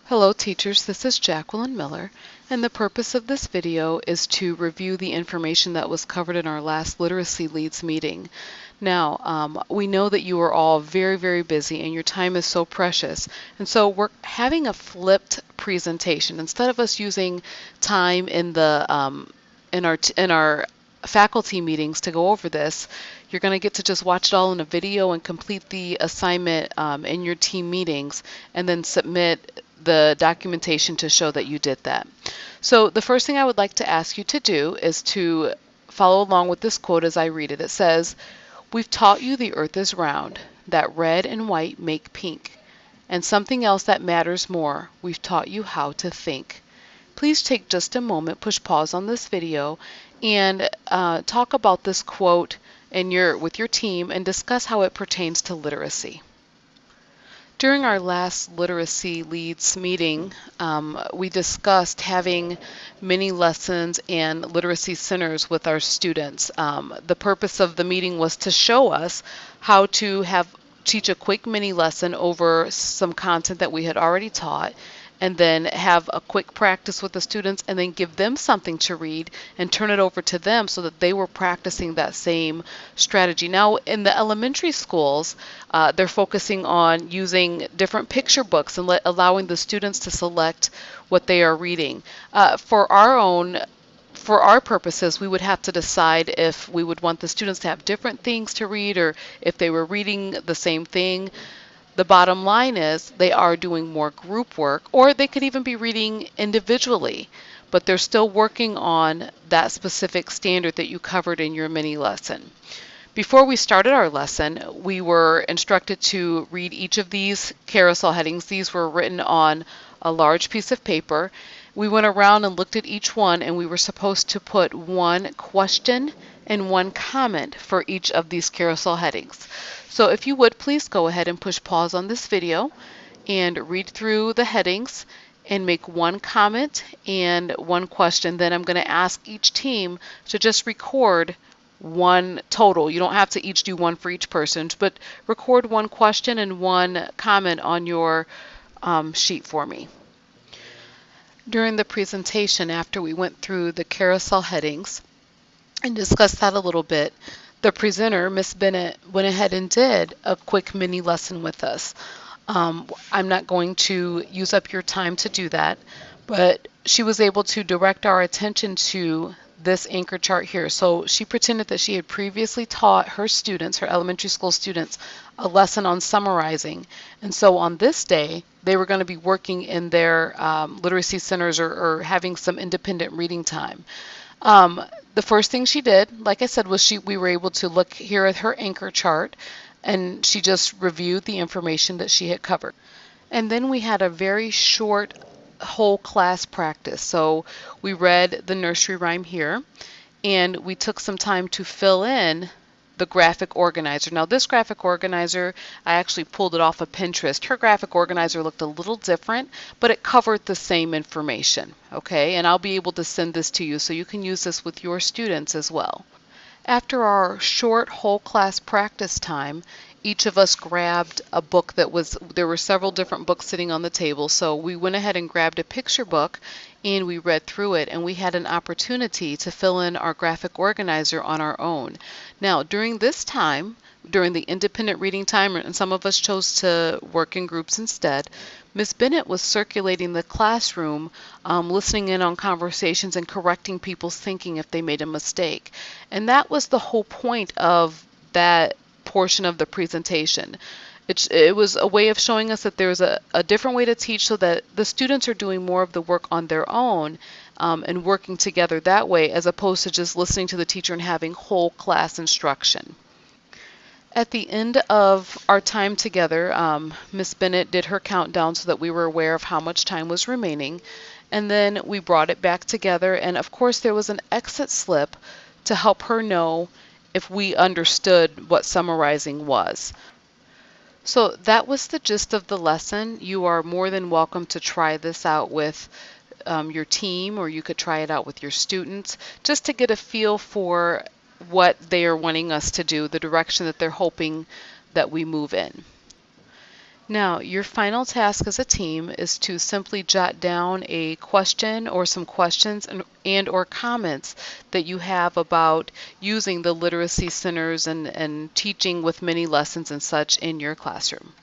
Hello teachers, this is Jacqueline Miller, and the purpose of this video is to review the information that was covered in our last Literacy Leads meeting. Now, we know that you are all very busy and your time is so precious, and so we're having a flipped presentation. Instead of us using time in our faculty meetings to go over this, you're going to get to just watch it all in a video and complete the assignment in your team meetings and then submit the documentation to show that you did that. So the first thing I would like to ask you to do is to follow along with this quote as I read it. It says, "We've taught you the earth is round, that red and white make pink, and something else that matters more, we've taught you how to think." Please take just a moment, push pause on this video, and talk about this quote with your team and discuss how it pertains to literacy. During our last Literacy Leads meeting, we discussed having mini lessons and literacy centers with our students. The purpose of the meeting was to show us how to teach a quick mini lesson over some content that we had already taught, and then have a quick practice with the students, and then give them something to read and turn it over to them so that they were practicing that same strategy. Now, in the elementary schools, they're focusing on using different picture books and allowing the students to select what they are reading. For our purposes, we would have to decide if we would want the students to have different things to read or if they were reading the same thing. The bottom line is they are doing more group work, or they could even be reading individually, but they're still working on that specific standard that you covered in your mini lesson. Before we started our lesson, we were instructed to read each of these carousel headings. These were written on a large piece of paper. We went around and looked at each one, and we were supposed to put one question and one comment for each of these carousel headings. So if you would, please go ahead and push pause on this video and read through the headings and make one comment and one question. Then I'm going to ask each team to just record one total. You don't have to each do one for each person, but record one question and one comment on your sheet for me. During the presentation, after we went through the carousel headings and discussed that a little bit, the presenter, Miss Bennett, went ahead and did a quick mini lesson with us. I'm not going to use up your time to do that, but she was able to direct our attention to this anchor chart here. So she pretended that she had previously taught her students, her elementary school students, a lesson on summarizing. And so on this day, they were going to be working in their literacy centers or having some independent reading time. The first thing she did, like I said, was we were able to look here at her anchor chart, and she just reviewed the information that she had covered. And then we had a very short whole class practice. So we read the nursery rhyme here, and we took some time to fill in the graphic organizer. Now this graphic organizer, I actually pulled it off of Pinterest. Her graphic organizer looked a little different, but it covered the same information, okay? And I'll be able to send this to you so you can use this with your students as well. After our short whole class practice time, each of us grabbed a book there were several different books sitting on the table, so we went ahead and grabbed a picture book and we read through it, and we had an opportunity to fill in our graphic organizer on our own. Now, during this time, during the independent reading time, and some of us chose to work in groups instead, Miss Bennett was circulating the classroom, listening in on conversations and correcting people's thinking if they made a mistake. And that was the whole point of that portion of the presentation. It was a way of showing us that there's a different way to teach so that the students are doing more of the work on their own and working together that way, as opposed to just listening to the teacher and having whole class instruction. At the end of our time together, Miss Bennett did her countdown so that we were aware of how much time was remaining, and then we brought it back together, and of course there was an exit slip to help her know if we understood what summarizing was. So that was the gist of the lesson. You are more than welcome to try this out with your team, or you could try it out with your students, just to get a feel for what they are wanting us to do, the direction that they're hoping that we move in. Now, your final task as a team is to simply jot down a question or some questions and or comments that you have about using the literacy centers and teaching with mini lessons and such in your classroom.